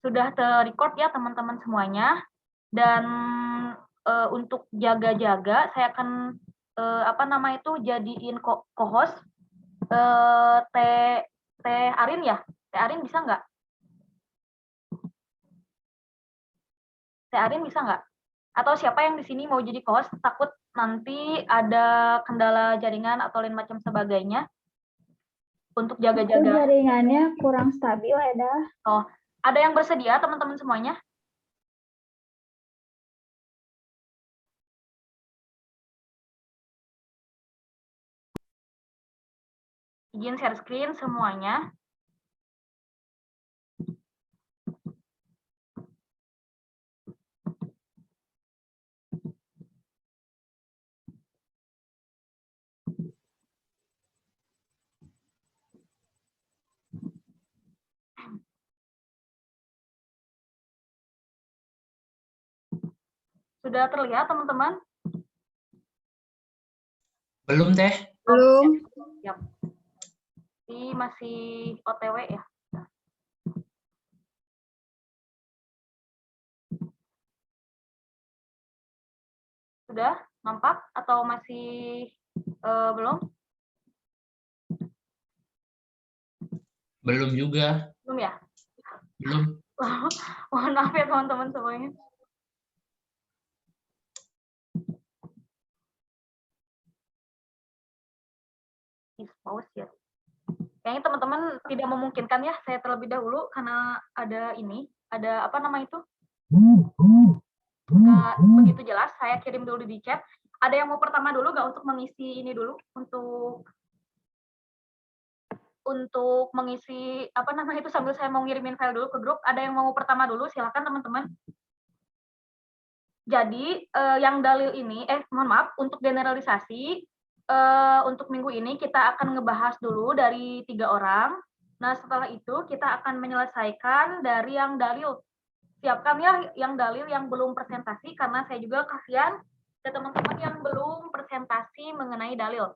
Sudah ter-record ya teman-teman semuanya. Dan untuk jaga-jaga, saya akan jadiin co-host. Teh Arin ya? Teh Arin bisa nggak? Teh Arin bisa nggak? Atau siapa yang di sini mau jadi host, takut nanti ada kendala jaringan atau lain macam sebagainya untuk jaga-jaga. Jaringannya kurang stabil ya dah. Oh, ada yang bersedia teman-teman semuanya? Izin share screen semuanya. Sudah terlihat teman-teman? Belum, Teh. Belum. Siap. Ini masih OTW ya. Sudah nampak atau masih belum? Belum juga. Belum ya? Belum. Mohon maaf ya teman-teman semuanya. Pause ya. Kayaknya teman-teman tidak memungkinkan ya saya terlebih dahulu karena ada apa nama itu? Nggak begitu jelas, saya kirim dulu di chat. Ada yang mau pertama dulu nggak untuk mengisi ini dulu, untuk mengisi apa nama itu sambil saya mau ngirimin file dulu ke grup. Ada yang mau pertama dulu, silakan teman-teman. Jadi yang dalil ini, mohon maaf, untuk generalisasi, untuk minggu ini kita akan ngebahas dulu dari 3 orang. Nah setelah itu kita akan menyelesaikan dari yang dalil. Siapkan ya yang dalil yang belum presentasi, karena saya juga kasihan ke teman-teman yang belum presentasi mengenai dalil.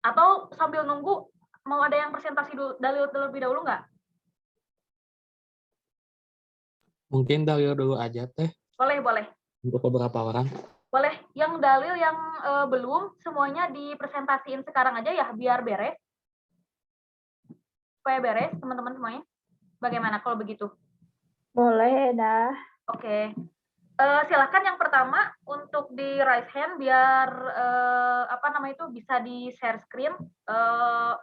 Atau sambil nunggu, mau ada yang presentasi dalil terlebih dahulu nggak? Mungkin dalil dulu aja, Teh. Boleh, boleh. Untuk beberapa orang. Boleh, yang dalil yang belum, semuanya dipresentasiin sekarang aja ya, biar beres. Supaya beres, teman-teman semuanya. Bagaimana kalau begitu? Boleh dah. Oke. Silakan yang pertama untuk di raise hand biar bisa di share screen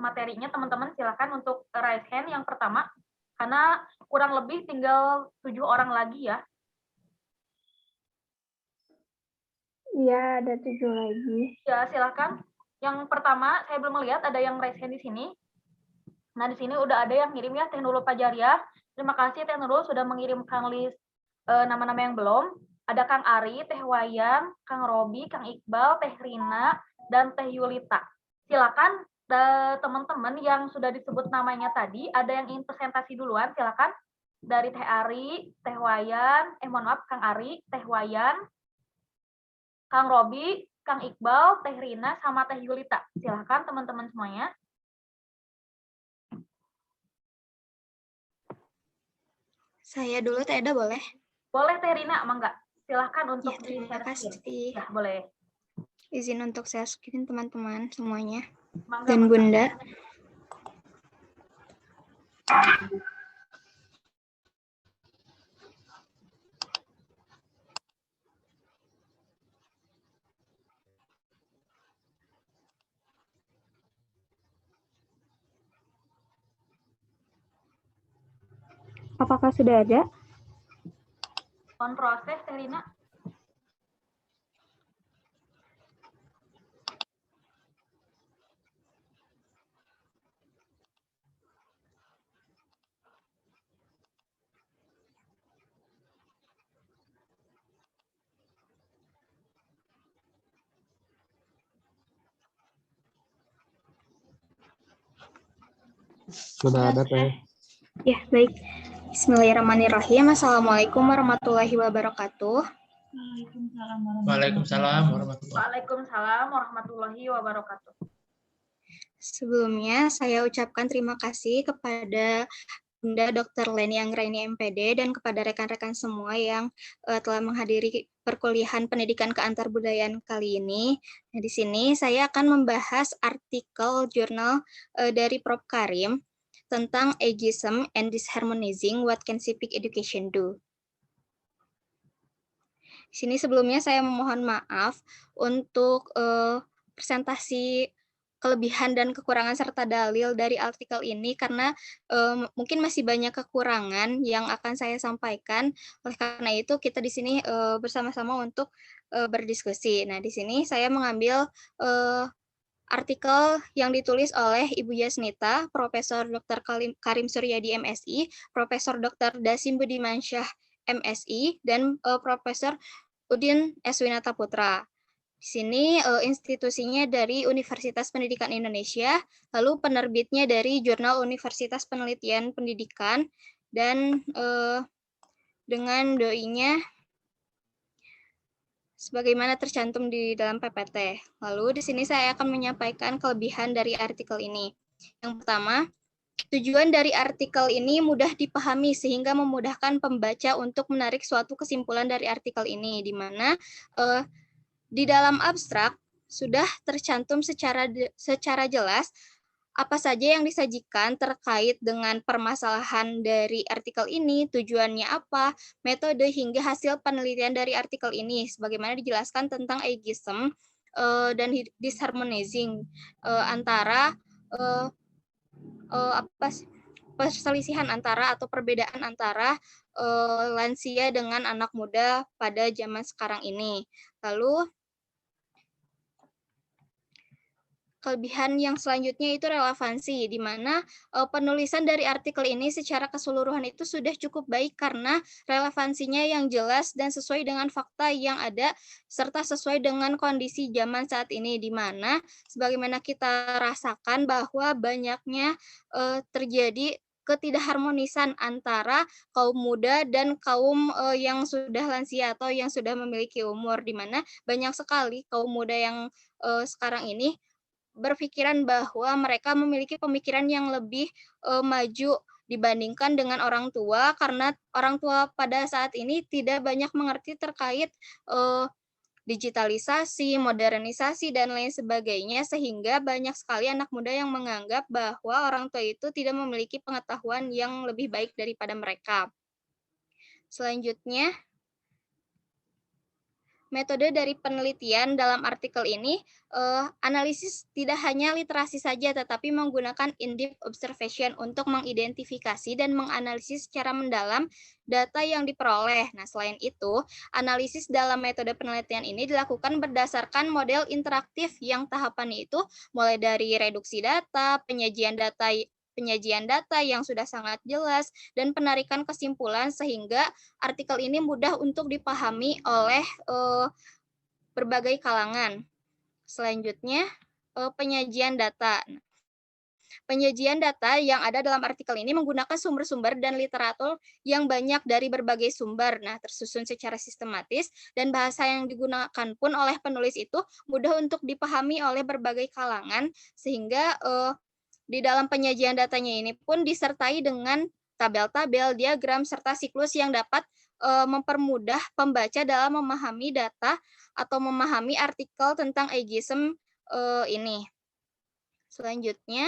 materinya teman-teman. Silakan untuk raise hand yang pertama karena kurang lebih tinggal 7 orang lagi ya. Iya, ada 7 lagi. Ya, silakan. Yang pertama saya belum melihat ada yang raise hand di sini. Nah, di sini udah ada yang ngirim ya, Teh Nurul Fajaria. Terima kasih Teh Nurul sudah mengirimkan list nama-nama yang belum. Ada Kang Ari, Teh Wayan, Kang Robi, Kang Iqbal, Teh Rina, dan Teh Yulita. Silakan teman-teman yang sudah disebut namanya tadi, ada yang ingin presentasi duluan, silakan. Dari Teh Ari, Teh Wayan, Kang Ari, Teh Wayan, Kang Robi, Kang Iqbal, Teh Rina, sama Teh Yulita. Silakan teman-teman semuanya. Saya dulu, Teh Eda, boleh? Boleh, Teh Rina, mangga. Silahkan untuk ya, terima kasih. Ya, boleh. Izin untuk saya screen teman-teman semuanya. Mangga, dan Bunda. Apakah sudah ada? On proses, Teh Rina. Sudah ada, Teh. Ya, baik. Bismillahirrahmanirrahim. Assalamualaikum warahmatullahi wabarakatuh. Waalaikumsalam warahmatullahi wabarakatuh. Sebelumnya, saya ucapkan terima kasih kepada Bunda Dr. Leni Anggraini MPD dan kepada rekan-rekan semua yang telah menghadiri perkuliahan pendidikan keantarbudayaan kali ini. Nah, di sini saya akan membahas artikel jurnal dari Prof. Karim tentang ageism and disharmonizing, what can civic education do? Di sini sebelumnya saya memohon maaf untuk presentasi kelebihan dan kekurangan serta dalil dari artikel ini karena mungkin masih banyak kekurangan yang akan saya sampaikan. Oleh karena itu kita di sini bersama-sama untuk berdiskusi. Nah, di sini saya mengambil artikel yang ditulis oleh Ibu Yasnita, Profesor Dr. Karim Suryadi MSI, Profesor Dr. Dasim Budimansyah MSI, dan Profesor Udin S. Winata Putra. Di sini institusinya dari Universitas Pendidikan Indonesia, lalu penerbitnya dari Jurnal Universitas Penelitian Pendidikan, dan dengan doi-nya sebagaimana tercantum di dalam PPT. Lalu di sini saya akan menyampaikan kelebihan dari artikel ini. Yang pertama, tujuan dari artikel ini mudah dipahami sehingga memudahkan pembaca untuk menarik suatu kesimpulan dari artikel ini, di mana di dalam abstrak sudah tercantum secara jelas apa saja yang disajikan terkait dengan permasalahan dari artikel ini, tujuannya apa, metode hingga hasil penelitian dari artikel ini, sebagaimana dijelaskan tentang ageism dan disharmonizing antara perselisihan antara atau perbedaan antara lansia dengan anak muda pada zaman sekarang ini. Lalu kelebihan yang selanjutnya itu relevansi, di mana penulisan dari artikel ini secara keseluruhan itu sudah cukup baik karena relevansinya yang jelas dan sesuai dengan fakta yang ada, serta sesuai dengan kondisi zaman saat ini, di mana sebagaimana kita rasakan bahwa banyaknya terjadi ketidakharmonisan antara kaum muda dan kaum yang sudah lansia atau yang sudah memiliki umur, di mana banyak sekali kaum muda yang sekarang ini berpikiran bahwa mereka memiliki pemikiran yang lebih maju dibandingkan dengan orang tua, karena orang tua pada saat ini tidak banyak mengerti terkait digitalisasi, modernisasi, dan lain sebagainya, sehingga banyak sekali anak muda yang menganggap bahwa orang tua itu tidak memiliki pengetahuan yang lebih baik daripada mereka. Selanjutnya, metode dari penelitian dalam artikel ini, analisis tidak hanya literasi saja, tetapi menggunakan in-depth observation untuk mengidentifikasi dan menganalisis secara mendalam data yang diperoleh. Nah, selain itu, analisis dalam metode penelitian ini dilakukan berdasarkan model interaktif yang tahapannya itu mulai dari reduksi data, penyajian data yang sudah sangat jelas, dan penarikan kesimpulan sehingga artikel ini mudah untuk dipahami oleh berbagai kalangan. Selanjutnya, penyajian data. Penyajian data yang ada dalam artikel ini menggunakan sumber-sumber dan literatur yang banyak dari berbagai sumber. Nah, tersusun secara sistematis, dan bahasa yang digunakan pun oleh penulis itu mudah untuk dipahami oleh berbagai kalangan, sehingga di dalam penyajian datanya ini pun disertai dengan tabel-tabel, diagram, serta siklus yang dapat mempermudah pembaca dalam memahami data atau memahami artikel tentang ageism ini. Selanjutnya,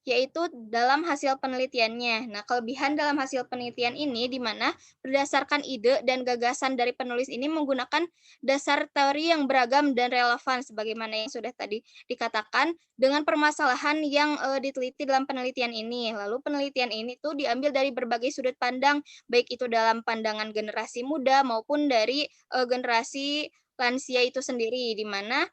yaitu dalam hasil penelitiannya. Nah, kelebihan dalam hasil penelitian ini di mana berdasarkan ide dan gagasan dari penulis ini menggunakan dasar teori yang beragam dan relevan sebagaimana yang sudah tadi dikatakan dengan permasalahan yang diteliti dalam penelitian ini. Lalu penelitian ini tuh diambil dari berbagai sudut pandang, baik itu dalam pandangan generasi muda maupun dari generasi lansia itu sendiri, di mana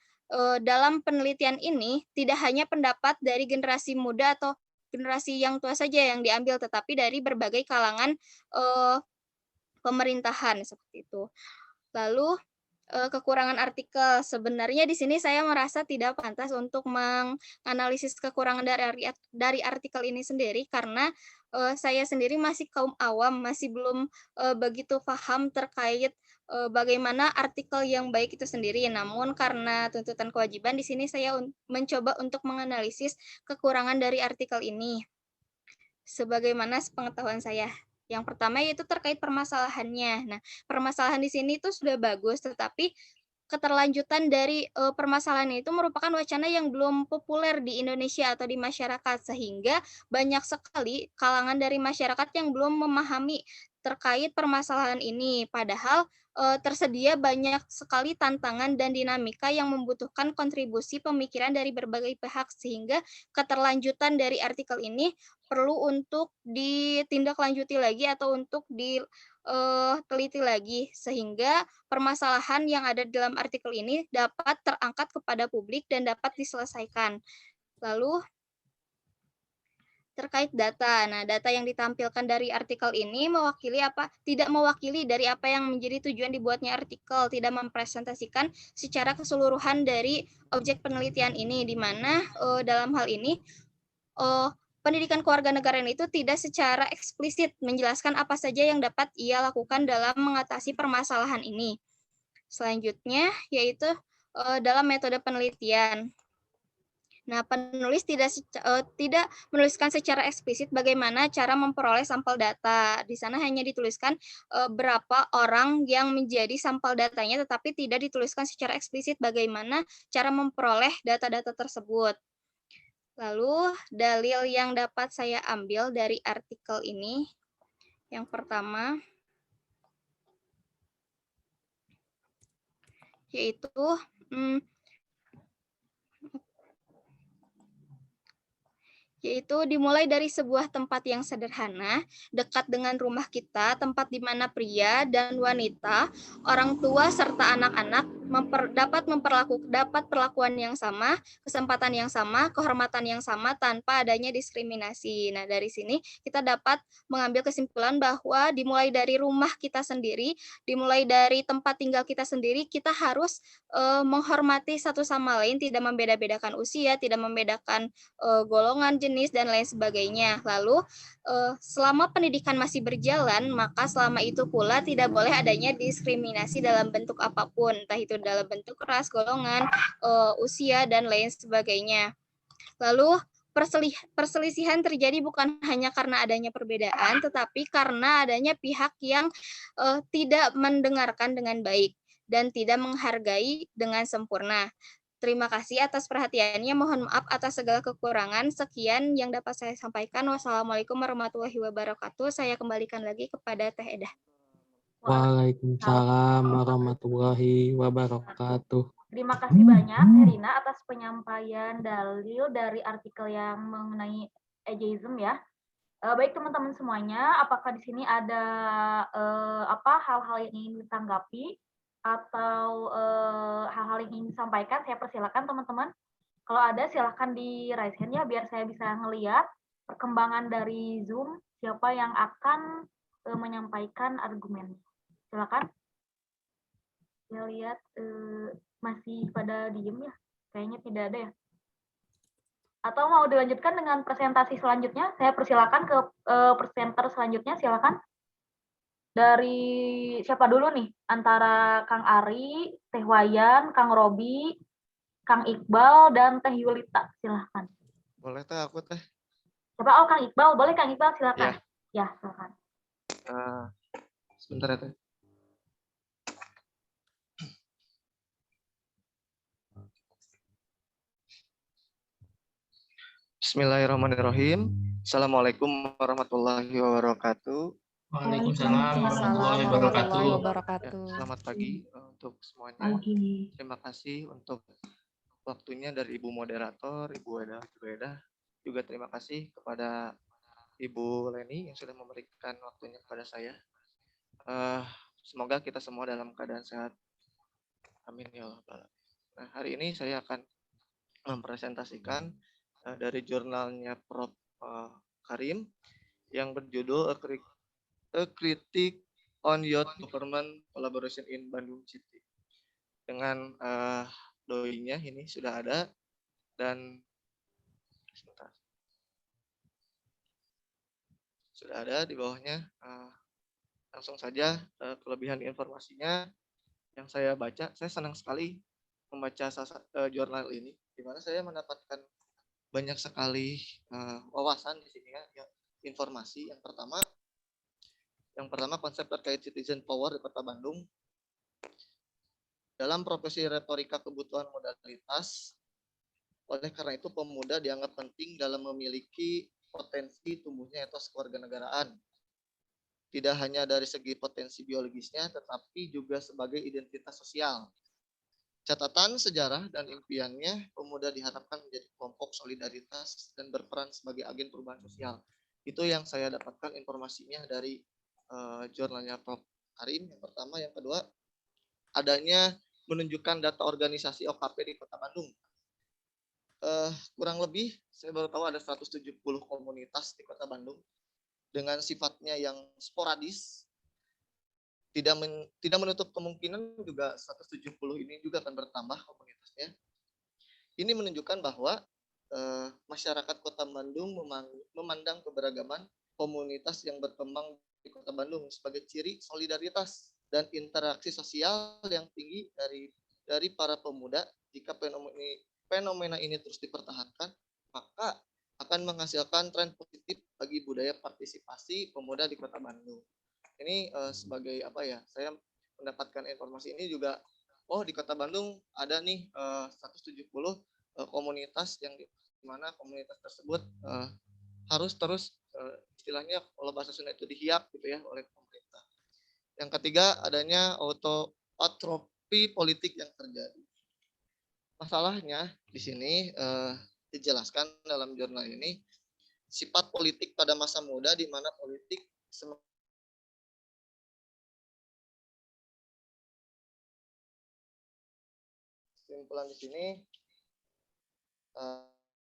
dalam penelitian ini tidak hanya pendapat dari generasi muda atau generasi yang tua saja yang diambil, tetapi dari berbagai kalangan pemerintahan seperti itu. Lalu kekurangan artikel, sebenarnya di sini saya merasa tidak pantas untuk menganalisis kekurangan dari artikel ini sendiri karena saya sendiri masih kaum awam, masih belum begitu paham terkait bagaimana artikel yang baik itu sendiri. Namun karena tuntutan kewajiban di sini saya mencoba untuk menganalisis kekurangan dari artikel ini. sebagaimana sepengetahuan saya. Yang pertama yaitu terkait permasalahannya. Nah, permasalahan di sini itu sudah bagus, tetapi keterlanjutan dari permasalahan itu merupakan wacana yang belum populer di Indonesia atau di masyarakat, sehingga banyak sekali kalangan dari masyarakat yang belum memahami terkait permasalahan ini. Padahal tersedia banyak sekali tantangan dan dinamika yang membutuhkan kontribusi pemikiran dari berbagai pihak, sehingga keterlanjutan dari artikel ini perlu untuk ditindaklanjuti lagi atau untuk diteliti lagi, sehingga permasalahan yang ada dalam artikel ini dapat terangkat kepada publik dan dapat diselesaikan. Lalu terkait data. Nah, data yang ditampilkan dari artikel ini tidak mewakili dari apa yang menjadi tujuan dibuatnya artikel, tidak mempresentasikan secara keseluruhan dari objek penelitian ini, di mana dalam hal ini pendidikan kewarganegaraan itu tidak secara eksplisit menjelaskan apa saja yang dapat ia lakukan dalam mengatasi permasalahan ini. Selanjutnya yaitu dalam metode penelitian. Nah, penulis tidak menuliskan secara eksplisit bagaimana cara memperoleh sampel data. Di sana hanya dituliskan berapa orang yang menjadi sampel datanya, tetapi tidak dituliskan secara eksplisit bagaimana cara memperoleh data-data tersebut. Lalu, dalil yang dapat saya ambil dari artikel ini, yang pertama, yaitu dimulai dari sebuah tempat yang sederhana, dekat dengan rumah kita, tempat di mana pria dan wanita, orang tua serta anak-anak dapat perlakuan yang sama, kesempatan yang sama, kehormatan yang sama tanpa adanya diskriminasi. Nah, dari sini kita dapat mengambil kesimpulan bahwa dimulai dari rumah kita sendiri, dimulai dari tempat tinggal kita sendiri, kita harus menghormati satu sama lain, tidak membeda-bedakan usia, tidak membedakan golongan, jenis, dan lain sebagainya. Lalu, selama pendidikan masih berjalan, maka selama itu pula tidak boleh adanya diskriminasi dalam bentuk apapun, entah itu dalam bentuk ras, golongan, usia, dan lain sebagainya. Lalu, perselisihan terjadi bukan hanya karena adanya perbedaan, tetapi karena adanya pihak yang tidak mendengarkan dengan baik dan tidak menghargai dengan sempurna. Terima kasih atas perhatiannya. Mohon maaf atas segala kekurangan. Sekian yang dapat saya sampaikan. Wassalamualaikum warahmatullahi wabarakatuh. Saya kembalikan lagi kepada Teh Eda. Waalaikumsalam warahmatullahi wabarakatuh. Terima kasih banyak, Herina, atas penyampaian dalil dari artikel yang mengenai ageism ya. Baik teman-teman semuanya, apakah di sini ada hal-hal yang ingin ditanggapi atau hal-hal yang ingin disampaikan? Saya persilakan teman-teman. Kalau ada silakan di raise hand ya, biar saya bisa ngelihat perkembangan dari Zoom siapa yang akan menyampaikan argumen. Silakan. Saya lihat masih pada diem ya, kayaknya tidak ada ya. Atau mau dilanjutkan dengan presentasi selanjutnya? Saya persilakan ke presenter selanjutnya, silakan. Dari siapa dulu nih? Antara Kang Ari, Teh Wayan, Kang Robi, Kang Iqbal, dan Teh Yulita, silakan. Boleh Teh, aku Teh. Siapa? Oh, Kang Iqbal. Boleh Kang Iqbal, silakan. Ya, silakan. Sebentar ya Teh. Bismillahirrahmanirrahim. Assalamualaikum warahmatullahi wabarakatuh. Waalaikumsalam warahmatullahi wabarakatuh. Ya, selamat pagi untuk semuanya. Terima kasih untuk waktunya dari Ibu Moderator, Ibu Eda. Juga terima kasih kepada Ibu Leni yang sudah memberikan waktunya kepada saya. Semoga kita semua dalam keadaan sehat. Amin ya Allah. Nah, hari ini saya akan mempresentasikan dari jurnalnya Prof. Karim yang berjudul A Critique on Youth Government Collaboration in Bandung City. Dengan doi-nya ini sudah ada dan sudah ada di bawahnya. Langsung saja kelebihan informasinya yang saya baca. Saya senang sekali membaca jurnal ini, di mana saya mendapatkan banyak sekali wawasan di sini ya, informasi. Yang pertama konsep terkait citizen power di Kota Bandung. Dalam profesi retorika kebutuhan modalitas, oleh karena itu pemuda dianggap penting dalam memiliki potensi tumbuhnya etos kewarganegaraan. Tidak hanya dari segi potensi biologisnya, tetapi juga sebagai identitas sosial. Catatan sejarah dan impiannya, pemuda diharapkan menjadi kelompok solidaritas dan berperan sebagai agen perubahan sosial. Itu yang saya dapatkan informasinya dari jurnalnya Prof. Karim, yang pertama. Yang kedua, adanya menunjukkan data organisasi OKP di Kota Bandung. Kurang lebih, saya baru tahu ada 170 komunitas di Kota Bandung dengan sifatnya yang sporadis. Tidak menutup kemungkinan juga 170 ini juga akan bertambah komunitasnya. Ini menunjukkan bahwa masyarakat Kota Bandung memandang keberagaman komunitas yang berkembang di Kota Bandung sebagai ciri solidaritas dan interaksi sosial yang tinggi dari para pemuda. Jika fenomena ini terus dipertahankan, maka akan menghasilkan tren positif bagi budaya partisipasi pemuda di Kota Bandung. Ini sebagai saya mendapatkan informasi ini juga, di Kota Bandung ada nih 170 komunitas yang di mana komunitas tersebut harus terus istilahnya kalau bahasa Sunda itu dihiap gitu ya oleh pemerintah. Yang ketiga, adanya atrofi politik yang terjadi. Masalahnya di sini dijelaskan dalam jurnal ini sifat politik pada masa muda di mana politik kesimpulan di sini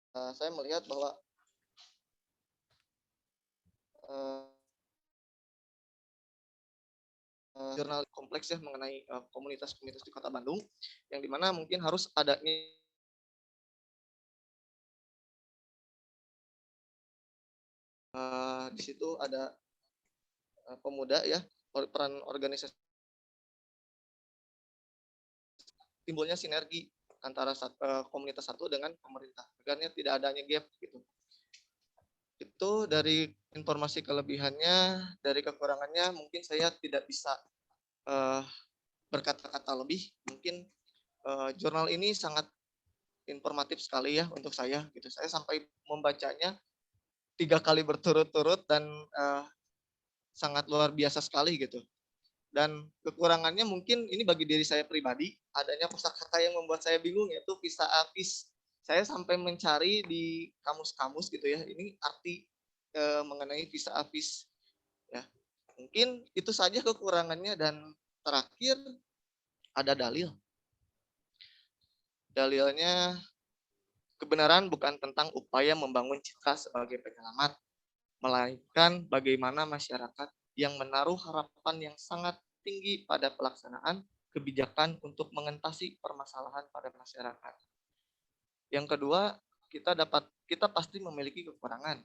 saya melihat bahwa jurnal kompleks ya mengenai komunitas-komunitas di Kota Bandung, yang dimana mungkin harus adanya di situ ada pemuda ya, peran organisasi, timbulnya sinergi antara komunitas satu dengan pemerintah, agarnya tidak adanya gap gitu. Itu dari informasi kelebihannya. Dari kekurangannya mungkin saya tidak bisa berkata-kata lebih. Mungkin jurnal ini sangat informatif sekali ya untuk saya gitu. Saya sampai membacanya 3 kali berturut-turut dan sangat luar biasa sekali gitu. Dan kekurangannya mungkin ini bagi diri saya pribadi, adanya kosakata yang membuat saya bingung, yaitu visa avis. Saya sampai mencari di kamus-kamus gitu ya, ini arti mengenai visa avis. Ya, mungkin itu saja kekurangannya. Dan terakhir ada dalil. Dalilnya, kebenaran bukan tentang upaya membangun citra sebagai penyelamat, melainkan bagaimana masyarakat yang menaruh harapan yang sangat tinggi pada pelaksanaan kebijakan untuk mengatasi permasalahan pada masyarakat. Yang kedua, kita pasti memiliki kekurangan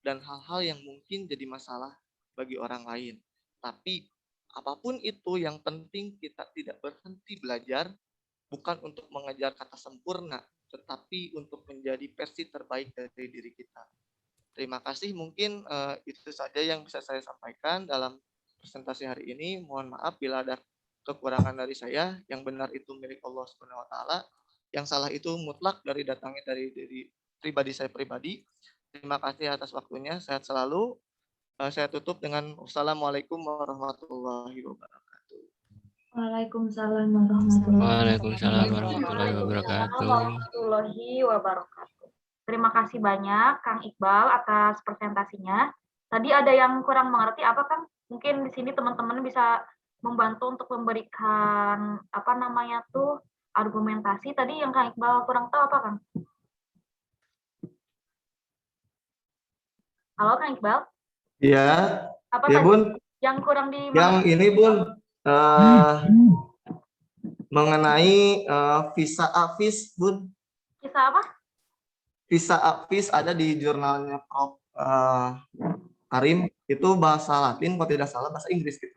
dan hal-hal yang mungkin jadi masalah bagi orang lain. Tapi apapun itu, yang penting kita tidak berhenti belajar, bukan untuk mengejar kata sempurna, tetapi untuk menjadi versi terbaik dari diri kita. Terima kasih, mungkin itu saja yang bisa saya sampaikan dalam presentasi hari ini. Mohon maaf bila ada kekurangan dari saya. Yang benar itu milik Allah Subhanahu wa taala. Yang salah itu mutlak datangnya dari pribadi saya pribadi. Terima kasih atas waktunya. Sehat selalu. Saya tutup dengan wassalamualaikum warahmatullahi wabarakatuh. Waalaikumsalam warahmatullahi wabarakatuh. Terima kasih banyak Kang Iqbal atas presentasinya. Tadi ada yang kurang mengerti apa Kang? Mungkin di sini teman-teman bisa membantu untuk memberikan argumentasi. Tadi yang Kang Iqbal kurang tahu apa Kang? Halo Kang Iqbal? Iya. Apa ya, tadi Bun. yang kurang di Yang ini Bun, mengenai visa avis Bun. Kisah apa? Visa avis ada di jurnalnya Prof. Karim, itu bahasa Latin kalau tidak salah, bahasa Inggris gitu.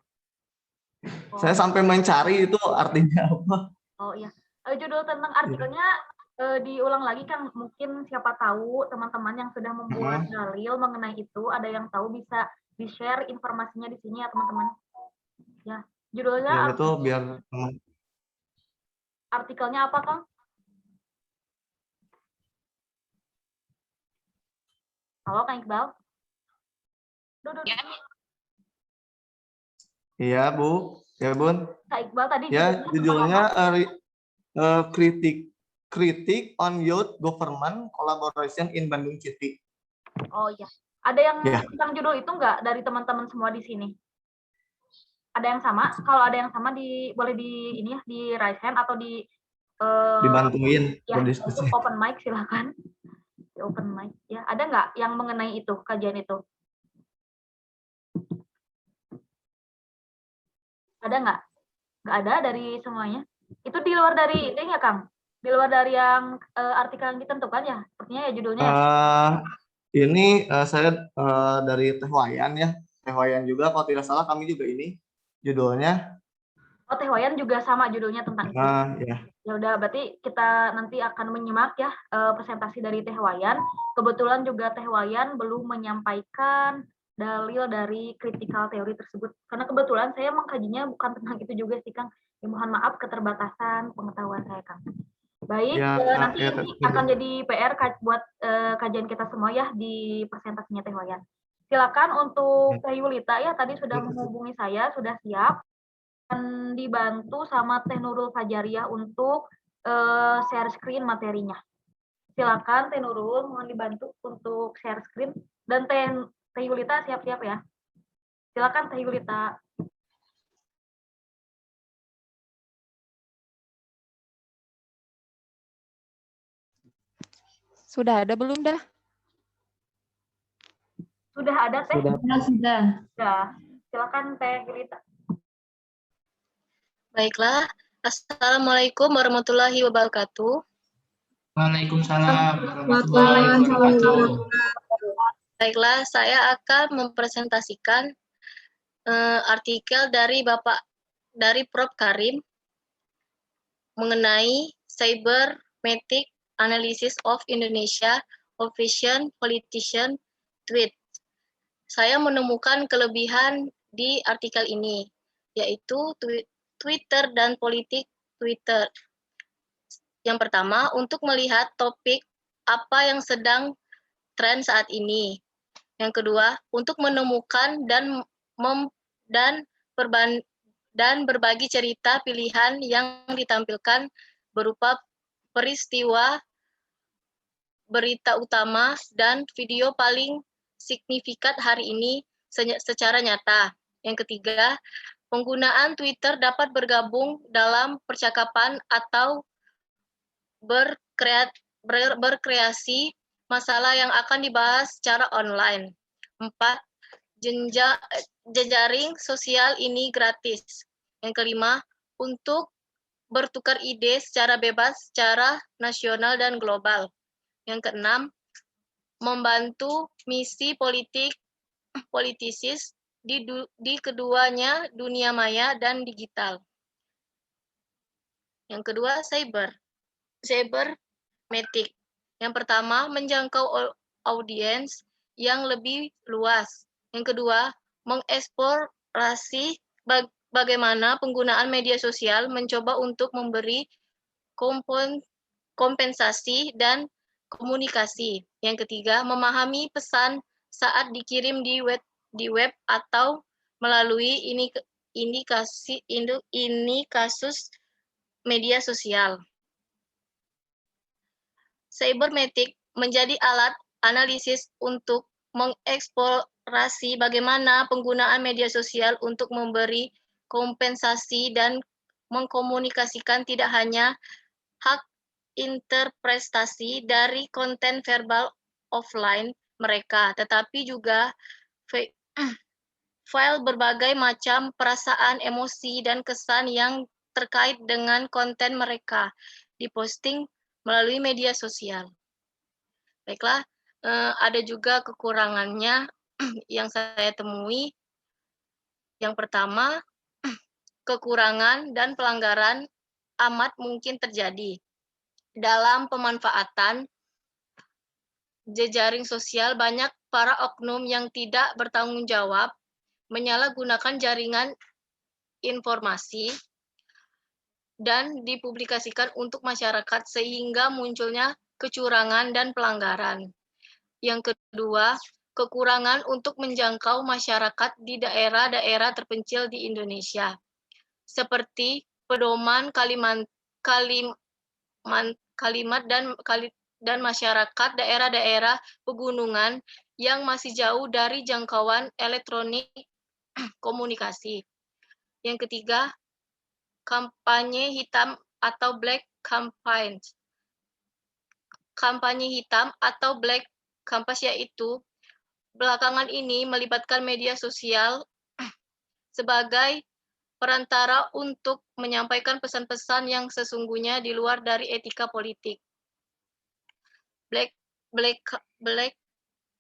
Saya sampai mencari itu artinya apa. Oh iya. Judul tentang artikelnya diulang lagi kan, mungkin siapa tahu teman-teman yang sudah membuat dalil mengenai itu ada yang tahu, bisa di-share informasinya di sini ya teman-teman. Ya, judulnya Ya, itu biar artikelnya apa, Kang? Halo, Kang Iqbal. Duh. Iya, Bu. Ya, Bun. Kak Iqbal tadi Ya, judulnya kritik on youth government collaboration in Bandung City. Oh iya. Ada yang Ya. tentang judul itu enggak dari teman-teman semua di sini? Ada yang sama? Kalau ada yang sama boleh di ini ya, di raise hand atau Dibantuin ya, berdiskusi. open mic silakan. Di open mic ya. Ada nggak yang mengenai itu, kajian itu? Ada nggak? Nggak ada dari semuanya. Itu di luar dari ini ya, Kang? Di luar dari yang artikel yang ditentukan ya? Sepertinya ya judulnya. Ini saya dari Teh Wayan ya. Teh Wayan juga, kalau tidak salah kami juga ini judulnya. Oh, Teh Wayan juga sama judulnya tentang itu. Ya. Ya udah, berarti kita nanti akan menyimak ya presentasi dari Teh Wayan. Kebetulan juga Teh Wayan belum menyampaikan dalil dari critical theory tersebut. Karena kebetulan saya mengkajinya bukan tentang itu juga sih, Kang. Ya, mohon maaf keterbatasan pengetahuan saya, Kang. Baik, Ya, nanti ini akan jadi PR buat kajian kita semua ya di presentasinya Teh Wayan. Silakan untuk Teh Yulita ya, tadi sudah menghubungi saya, sudah siap. Dan dibantu sama Teh Nurul Fajariah untuk share screen materinya. Silakan Teh Nurul, mohon dibantu untuk share screen. Dan Teh Yulita siap-siap ya. Silakan Teh Yulita. Sudah ada belum dah? Sudah ada Teh? Sudah. Silakan Teh Yulita. Baiklah, Assalamualaikum warahmatullahi wabarakatuh. Waalaikumsalam warahmatullahi wabarakatuh. Baiklah, saya akan mempresentasikan artikel dari Prof. Karim mengenai Cybermetric Analysis of Indonesia Official Politician Tweet. Saya menemukan kelebihan di artikel ini, yaitu Twitter dan politik Twitter. Yang pertama, untuk melihat topik apa yang sedang tren saat ini. Yang kedua, untuk menemukan dan berbagi cerita pilihan yang ditampilkan berupa peristiwa, berita utama, dan video paling signifikan hari ini secara nyata. Yang ketiga, penggunaan Twitter dapat bergabung dalam percakapan atau berkreasi masalah yang akan dibahas secara online. 4. Jejaring sosial ini gratis. Yang kelima, untuk bertukar ide secara bebas secara nasional dan global. Yang keenam, membantu misi politisis di keduanya dunia maya dan digital. Yang kedua, cybermetric. Yang pertama, menjangkau audiens yang lebih luas. Yang kedua, mengeksplorasi bagaimana penggunaan media sosial mencoba untuk memberi kompensasi dan komunikasi. Yang ketiga, memahami pesan saat dikirim di web atau melalui kasus media sosial. Cybermetric menjadi alat analisis untuk mengeksplorasi bagaimana penggunaan media sosial untuk memberi kompensasi dan mengkomunikasikan tidak hanya hak interpretasi dari konten verbal offline mereka, tetapi juga file berbagai macam perasaan, emosi, dan kesan yang terkait dengan konten mereka diposting melalui media sosial. Baiklah, ada juga kekurangannya yang saya temui. Yang pertama, kekurangan dan pelanggaran amat mungkin terjadi. dalam pemanfaatan jejaring sosial, banyak para oknum yang tidak bertanggung jawab menyalahgunakan jaringan informasi dan dipublikasikan untuk masyarakat sehingga munculnya kecurangan dan pelanggaran. Yang kedua, kekurangan untuk menjangkau masyarakat di daerah-daerah terpencil di Indonesia, seperti pedoman kalimat dan masyarakat daerah-daerah pegunungan yang masih jauh dari jangkauan elektronik komunikasi. Yang ketiga, kampanye hitam atau black campaign. Kampanye hitam atau black campaign yaitu belakangan ini melibatkan media sosial sebagai perantara untuk menyampaikan pesan-pesan yang sesungguhnya di luar dari etika politik. Black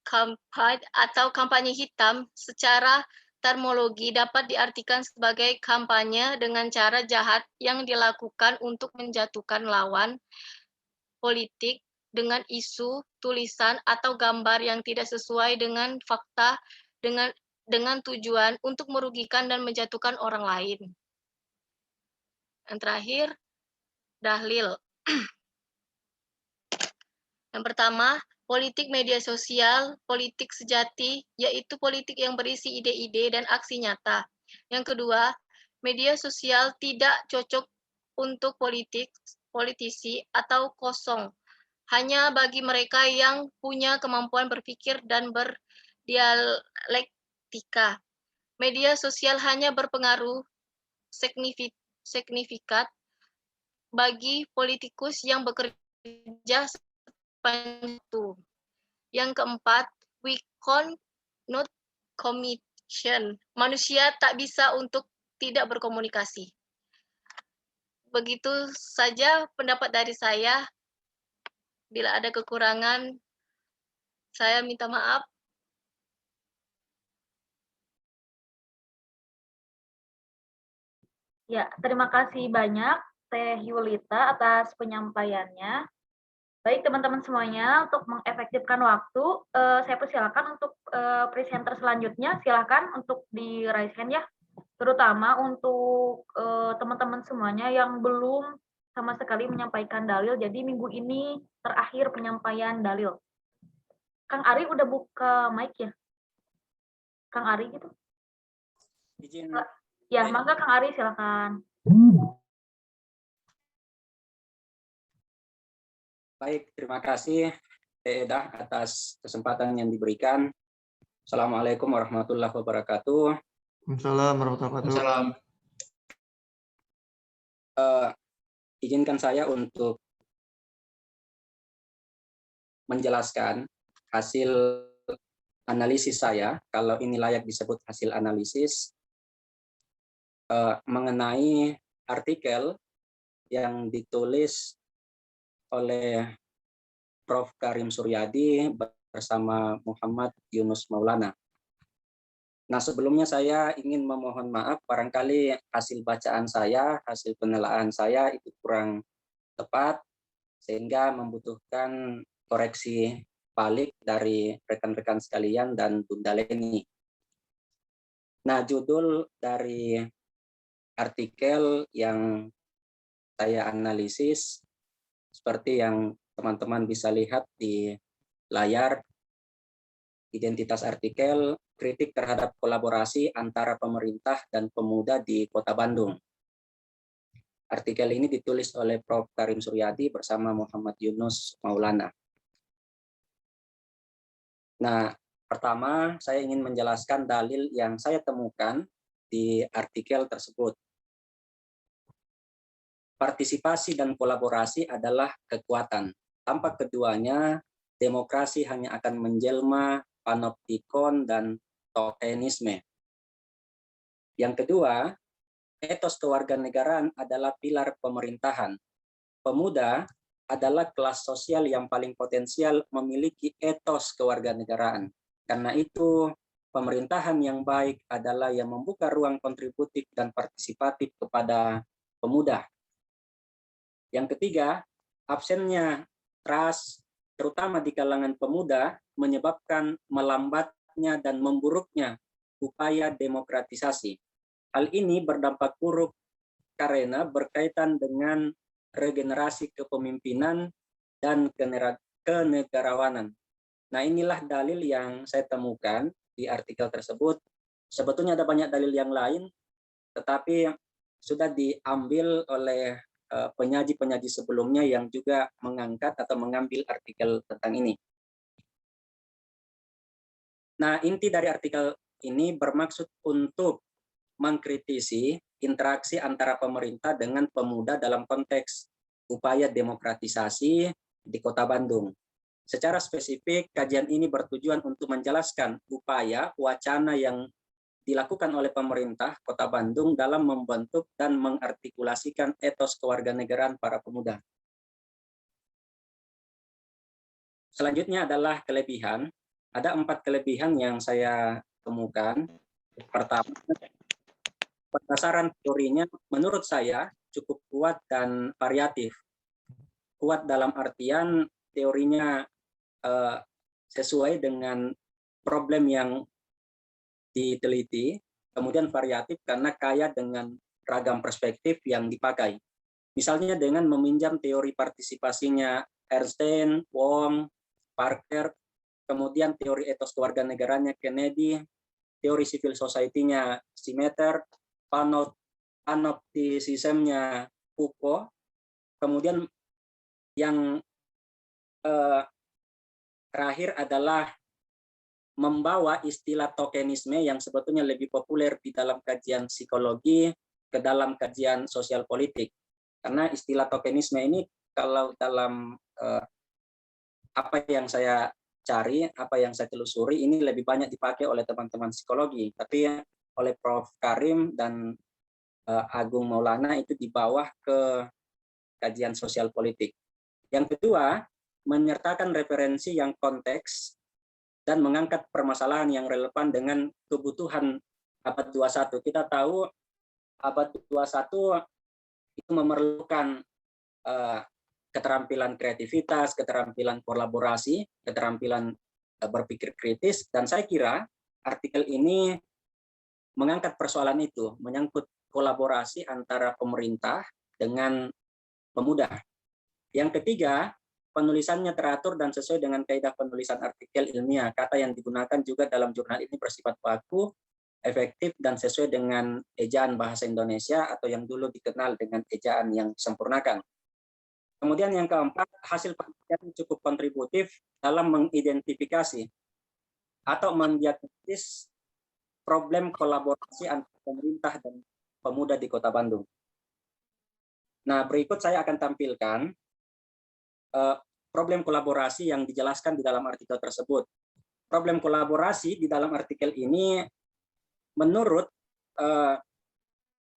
campaign atau kampanye hitam secara terminologi dapat diartikan sebagai kampanye dengan cara jahat yang dilakukan untuk menjatuhkan lawan politik dengan isu, tulisan, atau gambar yang tidak sesuai dengan fakta dengan tujuan untuk merugikan dan menjatuhkan orang lain. Yang terakhir, dalil. Yang pertama, politik media sosial, politik sejati, yaitu politik yang berisi ide-ide dan aksi nyata. Yang kedua, media sosial tidak cocok untuk politisi atau kosong, hanya bagi mereka yang punya kemampuan berpikir dan berdialektika. Media sosial hanya berpengaruh signifikan bagi politikus yang bekerja sepanjang. Yang keempat, we cannot communication. Manusia tak bisa untuk tidak berkomunikasi. Begitu saja pendapat dari saya. Bila ada kekurangan, saya minta maaf. Ya, terima kasih banyak Teh Yulita atas penyampaiannya. Baik teman-teman semuanya, untuk mengefektifkan waktu, saya persilakan untuk presenter selanjutnya, silakan untuk di raise hand ya, terutama untuk teman-teman semuanya yang belum sama sekali menyampaikan dalil, jadi minggu ini terakhir penyampaian dalil. Kang Ari udah buka mic ya? Kang Ari gitu? Izin. Ya, maka Kang Ari silakan. Baik, terima kasih Teh Eda atas kesempatan yang diberikan. Assalamualaikum warahmatullahi wabarakatuh. Waalaikumsalam warahmatullahi wabarakatuh. Izinkan saya untuk menjelaskan hasil analisis saya, kalau ini layak disebut hasil analisis, mengenai artikel yang ditulis oleh Prof. Karim Suryadi bersama Muhammad Yunus Maulana. Nah, sebelumnya saya ingin memohon maaf, barangkali hasil bacaan saya, hasil penelaahan saya itu kurang tepat, sehingga membutuhkan koreksi balik dari rekan-rekan sekalian dan Bunda Leni. Nah, judul dari artikel yang saya analisis seperti yang teman-teman bisa lihat di layar, identitas artikel, kritik terhadap kolaborasi antara pemerintah dan pemuda di Kota Bandung. Artikel ini ditulis oleh Prof. Karim Suryadi bersama Muhammad Yunus Maulana. Nah, pertama saya ingin menjelaskan dalil yang saya temukan di artikel tersebut. Partisipasi dan kolaborasi adalah kekuatan. Tanpa keduanya, demokrasi hanya akan menjelma panoptikon dan tokenisme. Yang kedua, etos kewarganegaraan adalah pilar pemerintahan. Pemuda adalah kelas sosial yang paling potensial memiliki etos kewarganegaraan. Karena itu, pemerintahan yang baik adalah yang membuka ruang kontributif dan partisipatif kepada pemuda. Yang ketiga, absennya trust, terutama di kalangan pemuda, menyebabkan melambatnya dan memburuknya upaya demokratisasi. Hal ini berdampak buruk karena berkaitan dengan regenerasi kepemimpinan dan kenegarawanan. Nah, inilah dalil yang saya temukan di artikel tersebut. Sebetulnya ada banyak dalil yang lain, tetapi sudah diambil oleh penyaji-penyaji sebelumnya yang juga mengangkat atau mengambil artikel tentang ini. Nah, inti dari artikel ini bermaksud untuk mengkritisi interaksi antara pemerintah dengan pemuda dalam konteks upaya demokratisasi di Kota Bandung. Secara spesifik, kajian ini bertujuan untuk menjelaskan upaya wacana yang dilakukan oleh pemerintah Kota Bandung dalam membentuk dan mengartikulasikan etos kewarganegaraan para pemuda. Selanjutnya adalah kelebihan. Ada 4 kelebihan yang saya temukan. Pertama, pendasaran teorinya menurut saya cukup kuat dan variatif. Kuat dalam artian teorinya sesuai dengan problem yang diteliti, kemudian variatif karena kaya dengan ragam perspektif yang dipakai. Misalnya dengan meminjam teori partisipasinya Ernst, Wong, Parker, kemudian teori etos kewarganegaranya Kennedy, teori civil society-nya Schmetter, panopticism-nya Foucault, kemudian yang terakhir adalah membawa istilah tokenisme yang sebetulnya lebih populer di dalam kajian psikologi ke dalam kajian sosial politik. Karena istilah tokenisme ini kalau dalam apa yang saya cari, apa yang saya telusuri, ini lebih banyak dipakai oleh teman-teman psikologi. Tapi oleh Prof. Karim dan Agung Maulana itu di bawah ke kajian sosial politik. Yang kedua, menyertakan referensi yang konteks dan mengangkat permasalahan yang relevan dengan kebutuhan abad 21. Kita tahu abad 21 itu memerlukan keterampilan kreativitas, keterampilan kolaborasi, keterampilan berpikir kritis, dan saya kira artikel ini mengangkat persoalan itu, menyangkut kolaborasi antara pemerintah dengan pemuda. Yang ketiga, penulisannya teratur dan sesuai dengan kaidah penulisan artikel ilmiah. Kata yang digunakan juga dalam jurnal ini bersifat baku, efektif, dan sesuai dengan ejaan bahasa Indonesia atau yang dulu dikenal dengan ejaan yang disempurnakan. Kemudian yang keempat, hasil penelitian cukup kontributif dalam mengidentifikasi atau mendiagnosis problem kolaborasi antara pemerintah dan pemuda di Kota Bandung. Nah, berikut saya akan tampilkan problem kolaborasi yang dijelaskan di dalam artikel tersebut. Problem kolaborasi di dalam artikel ini menurut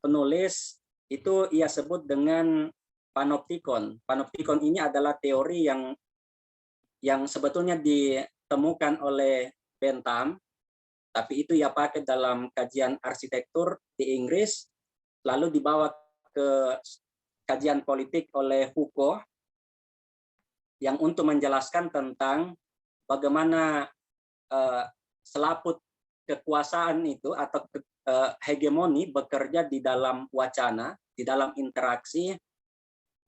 penulis itu ia sebut dengan panoptikon. Panoptikon ini adalah teori yang sebetulnya ditemukan oleh Bentham, tapi itu ia pakai dalam kajian arsitektur di Inggris, lalu dibawa ke kajian politik oleh Foucault, yang untuk menjelaskan tentang bagaimana selaput kekuasaan itu atau hegemoni bekerja di dalam wacana, di dalam interaksi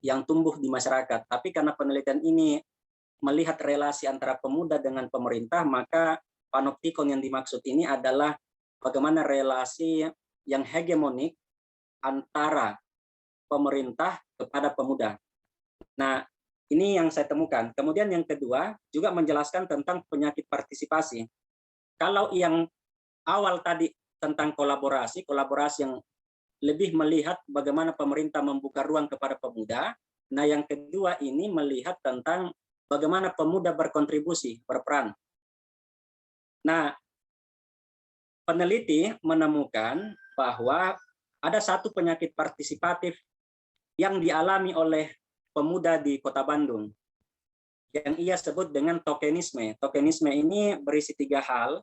yang tumbuh di masyarakat. Tapi karena penelitian ini melihat relasi antara pemuda dengan pemerintah, maka panoptikon yang dimaksud ini adalah bagaimana relasi yang hegemonik antara pemerintah kepada pemuda. Nah, ini yang saya temukan. Kemudian yang kedua juga menjelaskan tentang penyakit partisipasi. Kalau yang awal tadi tentang kolaborasi yang lebih melihat bagaimana pemerintah membuka ruang kepada pemuda. Nah, yang kedua ini melihat tentang bagaimana pemuda berkontribusi, berperan. Nah, peneliti menemukan bahwa ada satu penyakit partisipatif yang dialami oleh pemuda di Kota Bandung, yang ia sebut dengan tokenisme. Tokenisme ini berisi 3 hal.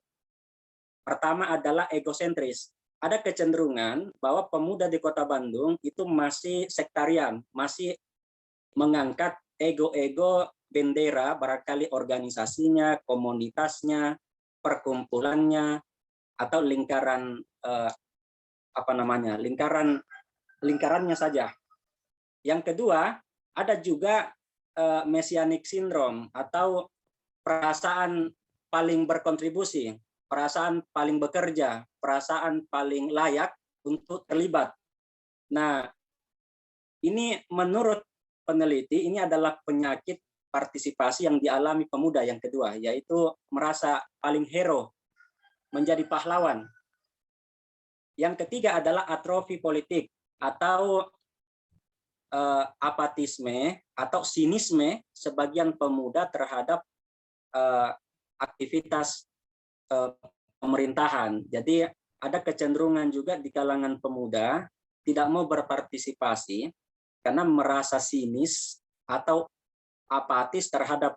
Pertama adalah egosentris. Ada kecenderungan bahwa pemuda di Kota Bandung itu masih sektarian, masih mengangkat ego-ego bendera, barangkali organisasinya, komunitasnya, perkumpulannya, atau lingkaran lingkarannya saja. Yang kedua, ada juga messianic syndrome atau perasaan paling berkontribusi, perasaan paling bekerja, perasaan paling layak untuk terlibat. Nah, ini menurut peneliti ini adalah penyakit partisipasi yang dialami pemuda yang kedua, yaitu merasa paling hero, menjadi pahlawan. Yang ketiga adalah atrofi politik atau apatisme atau sinisme sebagian pemuda terhadap aktivitas pemerintahan. Jadi ada kecenderungan juga di kalangan pemuda tidak mau berpartisipasi karena merasa sinis atau apatis terhadap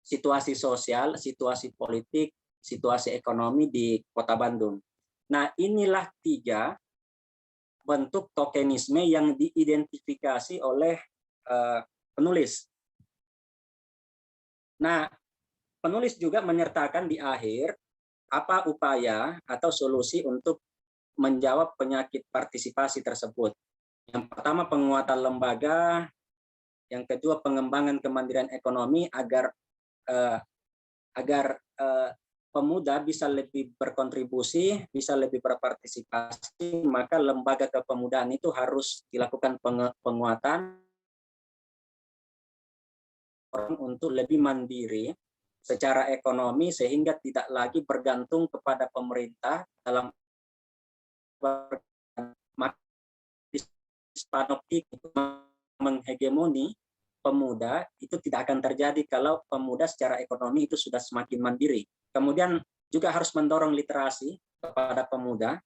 situasi sosial, situasi politik, situasi ekonomi di Kota Bandung. Nah, inilah 3 bentuk tokenisme yang diidentifikasi oleh penulis. Nah, penulis juga menyertakan di akhir apa upaya atau solusi untuk menjawab penyakit partisipasi tersebut. Yang pertama, penguatan lembaga. Yang kedua, pengembangan kemandirian ekonomi agar pemuda bisa lebih berkontribusi, bisa lebih berpartisipasi, maka lembaga kepemudaan itu harus dilakukan penguatan untuk lebih mandiri secara ekonomi sehingga tidak lagi bergantung kepada pemerintah dalam panoptik menghegemoni pemuda. Itu tidak akan terjadi kalau pemuda secara ekonomi itu sudah semakin mandiri. Kemudian juga harus mendorong literasi kepada pemuda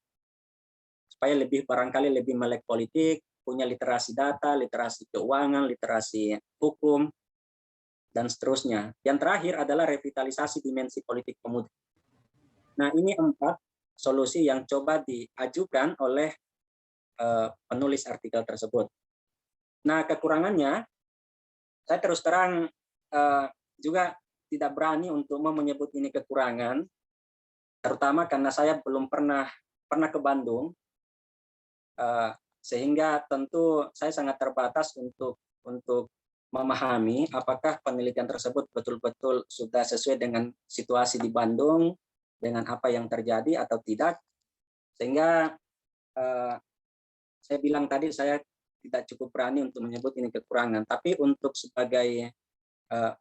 supaya barangkali lebih melek politik, punya literasi data, literasi keuangan, literasi hukum, dan seterusnya. Yang terakhir adalah revitalisasi dimensi politik pemuda. Nah, ini 4 solusi yang coba diajukan oleh penulis artikel tersebut. Nah, kekurangannya, saya terus terang juga tidak berani untuk menyebut ini kekurangan, terutama karena saya belum pernah ke Bandung, sehingga tentu saya sangat terbatas untuk memahami apakah penelitian tersebut betul-betul sudah sesuai dengan situasi di Bandung, dengan apa yang terjadi atau tidak. Sehingga saya bilang tadi saya tidak cukup berani untuk menyebut ini kekurangan. Tapi untuk sebagai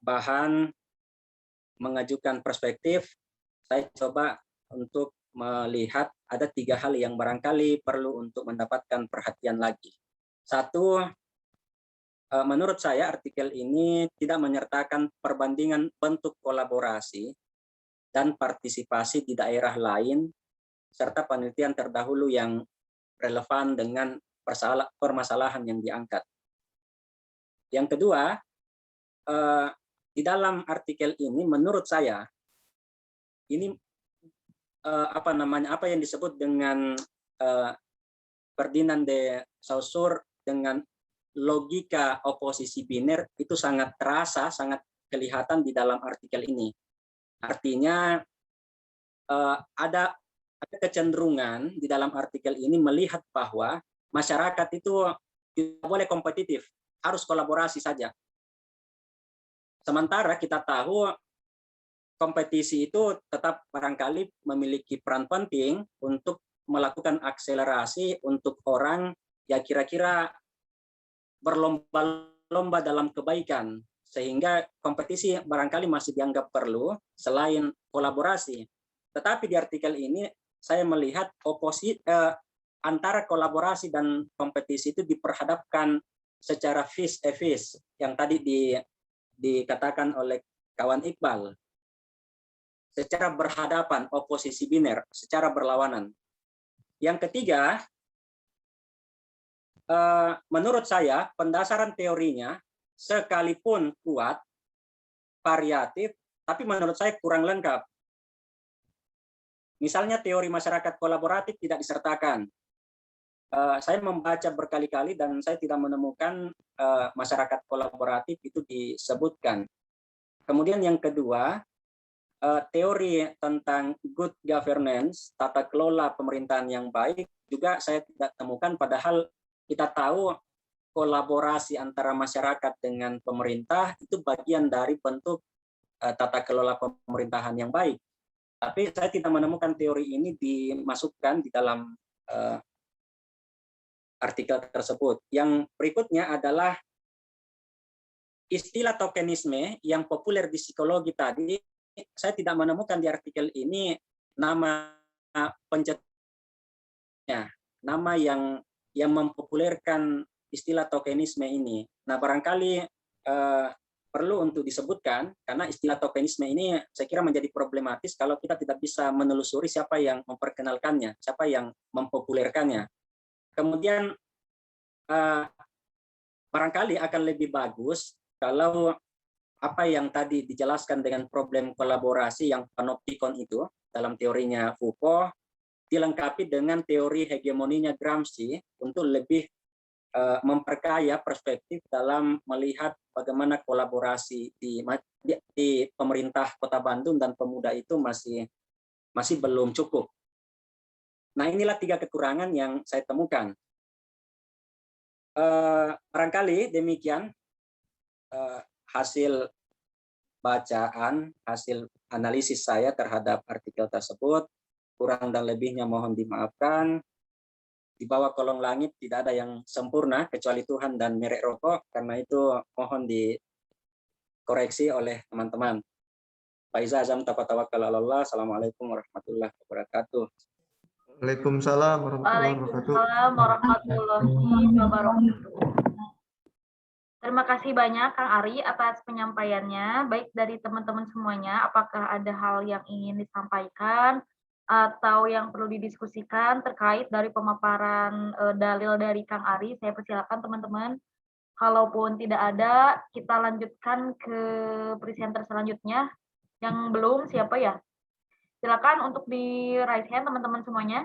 bahan mengajukan perspektif, saya coba untuk melihat ada 3 hal yang barangkali perlu untuk mendapatkan perhatian lagi. 1, menurut saya artikel ini tidak menyertakan perbandingan bentuk kolaborasi dan partisipasi di daerah lain serta penelitian terdahulu yang relevan dengan permasalahan yang diangkat. Yang kedua, di dalam artikel ini menurut saya ini apa yang disebut dengan Ferdinand de Saussure dengan logika oposisi biner itu sangat terasa, sangat kelihatan di dalam artikel ini. Artinya ada kecenderungan di dalam artikel ini melihat bahwa masyarakat itu tidak boleh kompetitif, harus kolaborasi saja. Sementara kita tahu kompetisi itu tetap barangkali memiliki peran penting untuk melakukan akselerasi untuk orang ya kira-kira berlomba-lomba dalam kebaikan, sehingga kompetisi barangkali masih dianggap perlu selain kolaborasi. Tetapi di artikel ini saya melihat antara kolaborasi dan kompetisi itu diperhadapkan secara vis a vis yang tadi dikatakan oleh kawan Iqbal, secara berhadapan, oposisi biner, secara berlawanan. Yang ketiga, menurut saya pendasaran teorinya sekalipun kuat, variatif, tapi menurut saya kurang lengkap. Misalnya teori masyarakat kolaboratif tidak disertakan. saya membaca berkali-kali dan saya tidak menemukan masyarakat kolaboratif itu disebutkan. Kemudian yang kedua, teori tentang good governance, tata kelola pemerintahan yang baik, juga saya tidak temukan, padahal kita tahu kolaborasi antara masyarakat dengan pemerintah itu bagian dari bentuk tata kelola pemerintahan yang baik. Tapi saya tidak menemukan teori ini dimasukkan di dalam artikel tersebut. Yang berikutnya adalah istilah tokenisme yang populer di psikologi tadi. Saya tidak menemukan di artikel ini nama pencetusnya, nama yang mempopulerkan istilah tokenisme ini. Nah, barangkali perlu untuk disebutkan, karena istilah tokenisme ini saya kira menjadi problematis kalau kita tidak bisa menelusuri siapa yang memperkenalkannya, siapa yang mempopulerkannya. Kemudian barangkali akan lebih bagus kalau apa yang tadi dijelaskan dengan problem kolaborasi yang panoptikon itu dalam teorinya Foucault dilengkapi dengan teori hegemoninya Gramsci untuk lebih memperkaya perspektif dalam melihat bagaimana kolaborasi di pemerintah Kota Bandung dan pemuda itu masih belum cukup. Nah, inilah 3 kekurangan yang saya temukan. Barangkali demikian hasil bacaan, hasil analisis saya terhadap artikel tersebut. Kurang dan lebihnya mohon dimaafkan. Di bawah kolong langit tidak ada yang sempurna kecuali Tuhan dan merek rokok, karena itu mohon dikoreksi oleh teman-teman. Faiza azam taqwa Allah. Assalamualaikum warahmatullahi wabarakatuh. Waalaikumsalam warahmatullahi wabarakatuh. Waalaikumsalam warahmatullahi wabarakatuh. Terima kasih banyak Kang Ari atas penyampaiannya. Baik dari teman-teman semuanya, apakah ada hal yang ingin disampaikan atau yang perlu didiskusikan terkait dari pemaparan dalil dari Kang Ari? Saya persilakan teman-teman. Kalaupun tidak ada, kita lanjutkan ke presenter selanjutnya. Yang belum, siapa ya? Silakan untuk di raise hand teman-teman semuanya.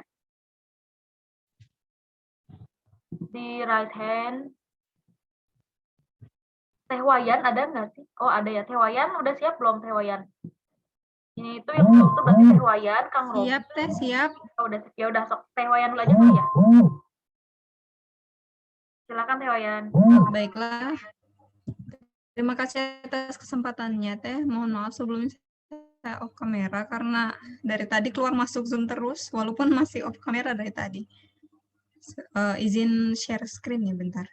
Di raise hand. Teh Wayan ada nggak sih? Oh ada ya, Teh Wayan udah siap belum Teh Wayan? Ini itu yang belum tuh berarti Teh Wayan, Kang Robi. Siap, Teh, siap. Oh, udah, ya udah sok Teh Wayan dulu aja kali ya. Silakan Teh Wayan. Baiklah. Terima kasih atas kesempatannya, Teh. Mohon maaf sebelumnya saya off kamera karena dari tadi keluar masuk Zoom terus, walaupun masih off kamera dari tadi. Izin share screen ya bentar.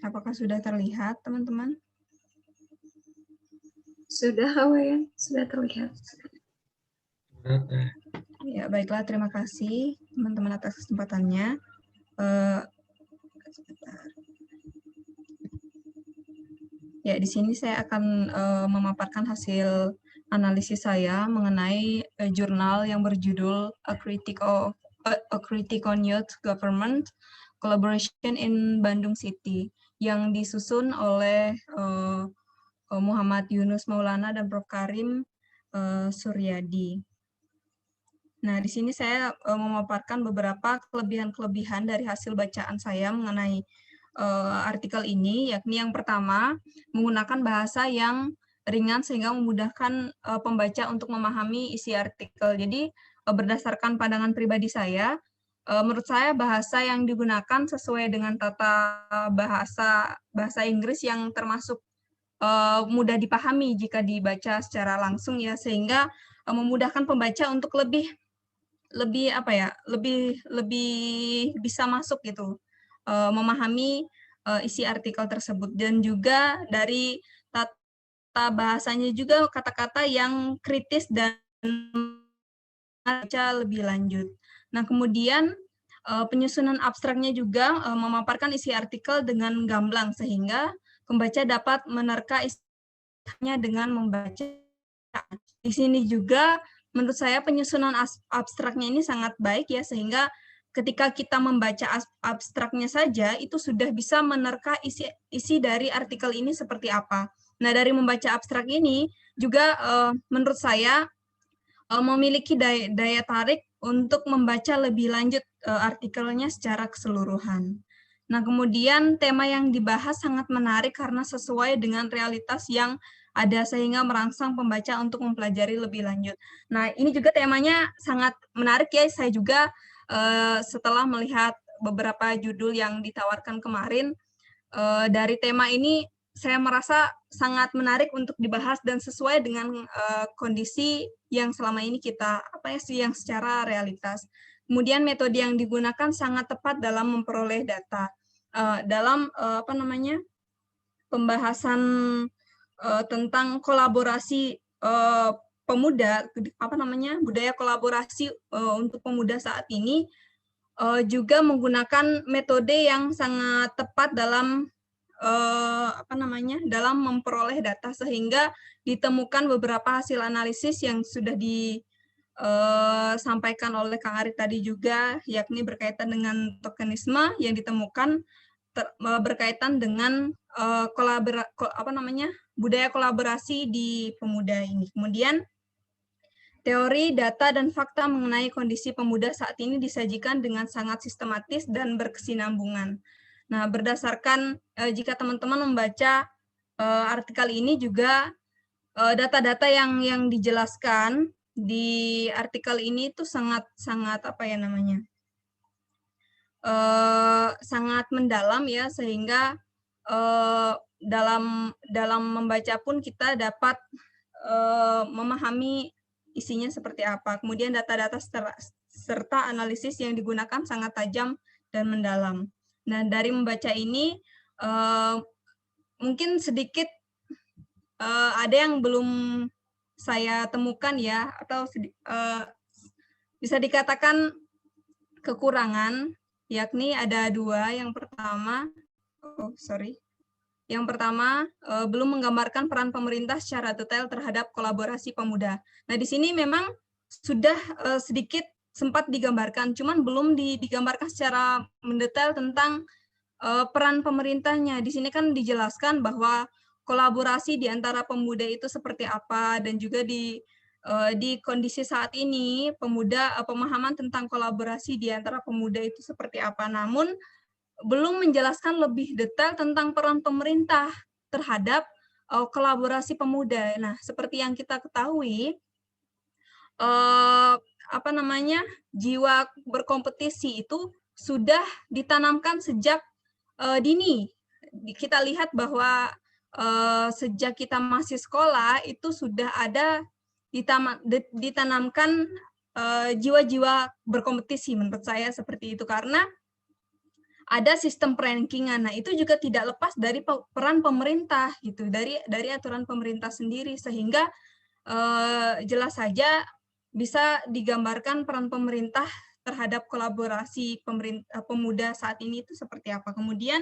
Apakah sudah terlihat, teman-teman? Sudah, Wayan, sudah terlihat. Ya, baiklah. Terima kasih, teman-teman, atas kesempatannya. Ya, di sini saya akan memaparkan hasil analisis saya mengenai jurnal yang berjudul A Critique on Youth Government Collaboration in Bandung City, yang disusun oleh Muhammad Yunus Maulana dan Prof. Karim Suryadi. Nah, di sini saya memaparkan beberapa kelebihan-kelebihan dari hasil bacaan saya mengenai artikel ini, yakni yang pertama, menggunakan bahasa yang ringan sehingga memudahkan pembaca untuk memahami isi artikel. Jadi, berdasarkan pandangan pribadi saya, menurut saya bahasa yang digunakan sesuai dengan tata bahasa Inggris yang termasuk mudah dipahami jika dibaca secara langsung ya, sehingga memudahkan pembaca untuk lebih bisa masuk gitu, memahami isi artikel tersebut. Dan juga dari tata bahasanya juga kata-kata yang kritis dan baca lebih lanjut. Nah, kemudian penyusunan abstraknya juga memaparkan isi artikel dengan gamblang sehingga pembaca dapat menerka isinya dengan membaca. Di sini juga menurut saya penyusunan abstraknya ini sangat baik ya, sehingga ketika kita membaca abstraknya saja itu sudah bisa menerka isi dari artikel ini seperti apa. Nah, dari membaca abstrak ini juga menurut saya memiliki daya tarik untuk membaca lebih lanjut artikelnya secara keseluruhan. Nah, kemudian tema yang dibahas sangat menarik karena sesuai dengan realitas yang ada sehingga merangsang pembaca untuk mempelajari lebih lanjut. Nah, ini juga temanya sangat menarik ya. Saya juga setelah melihat beberapa judul yang ditawarkan kemarin, dari tema ini saya merasa sangat menarik untuk dibahas dan sesuai dengan kondisi yang selama ini kita yang secara realitas. Kemudian metode yang digunakan sangat tepat dalam memperoleh data. Dalam pembahasan tentang kolaborasi pemuda, budaya kolaborasi untuk pemuda saat ini juga menggunakan metode yang sangat tepat dalam dalam memperoleh data, sehingga ditemukan beberapa hasil analisis yang sudah disampaikan oleh Kang Ari tadi juga, yakni berkaitan dengan tokenisme yang ditemukan berkaitan dengan budaya kolaborasi di pemuda ini. Kemudian teori, data, dan fakta mengenai kondisi pemuda saat ini disajikan dengan sangat sistematis dan berkesinambungan. Nah, berdasarkan jika teman-teman membaca artikel ini juga data-data yang dijelaskan di artikel ini itu sangat sangat mendalam ya, sehingga dalam membaca pun kita dapat memahami isinya seperti apa. Kemudian data-data serta analisis yang digunakan sangat tajam dan mendalam. Nah, dari membaca ini mungkin sedikit ada yang belum saya temukan ya, atau bisa dikatakan kekurangan, yakni ada dua. Yang pertama, belum menggambarkan peran pemerintah secara detail terhadap kolaborasi pemuda. Nah, di sini memang sudah sedikit sempat digambarkan, cuman belum digambarkan secara mendetail tentang peran pemerintahnya. Di sini kan dijelaskan bahwa kolaborasi di antara pemuda itu seperti apa, dan juga di kondisi saat ini pemahaman tentang kolaborasi di antara pemuda itu seperti apa. Namun belum menjelaskan lebih detail tentang peran pemerintah terhadap kolaborasi pemuda. Nah, seperti yang kita ketahui, jiwa berkompetisi itu sudah ditanamkan sejak dini. Kita lihat bahwa sejak kita masih sekolah itu sudah ada ditanamkan jiwa-jiwa berkompetisi, menurut saya seperti itu, karena ada sistem perankingan. Nah, itu juga tidak lepas dari peran pemerintah gitu, dari aturan pemerintah sendiri, sehingga jelas saja bisa digambarkan peran pemerintah terhadap kolaborasi pemuda saat ini itu seperti apa. Kemudian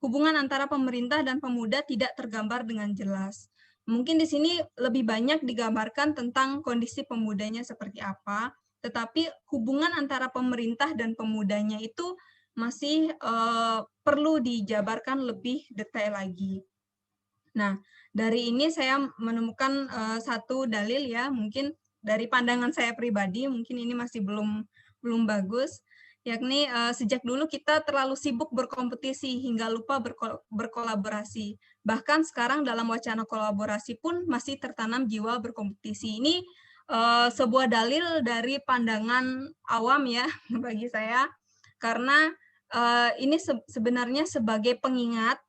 hubungan antara pemerintah dan pemuda tidak tergambar dengan jelas. Mungkin di sini lebih banyak digambarkan tentang kondisi pemudanya seperti apa, tetapi hubungan antara pemerintah dan pemudanya itu masih perlu dijabarkan lebih detail lagi. Nah, dari ini saya menemukan satu dalil ya, mungkin dari pandangan saya pribadi, mungkin ini masih belum bagus, yakni sejak dulu kita terlalu sibuk berkompetisi hingga lupa berkolaborasi. Bahkan sekarang dalam wacana kolaborasi pun masih tertanam jiwa berkompetisi. Ini sebuah dalil dari pandangan awam ya bagi saya, karena ini sebenarnya sebagai pengingat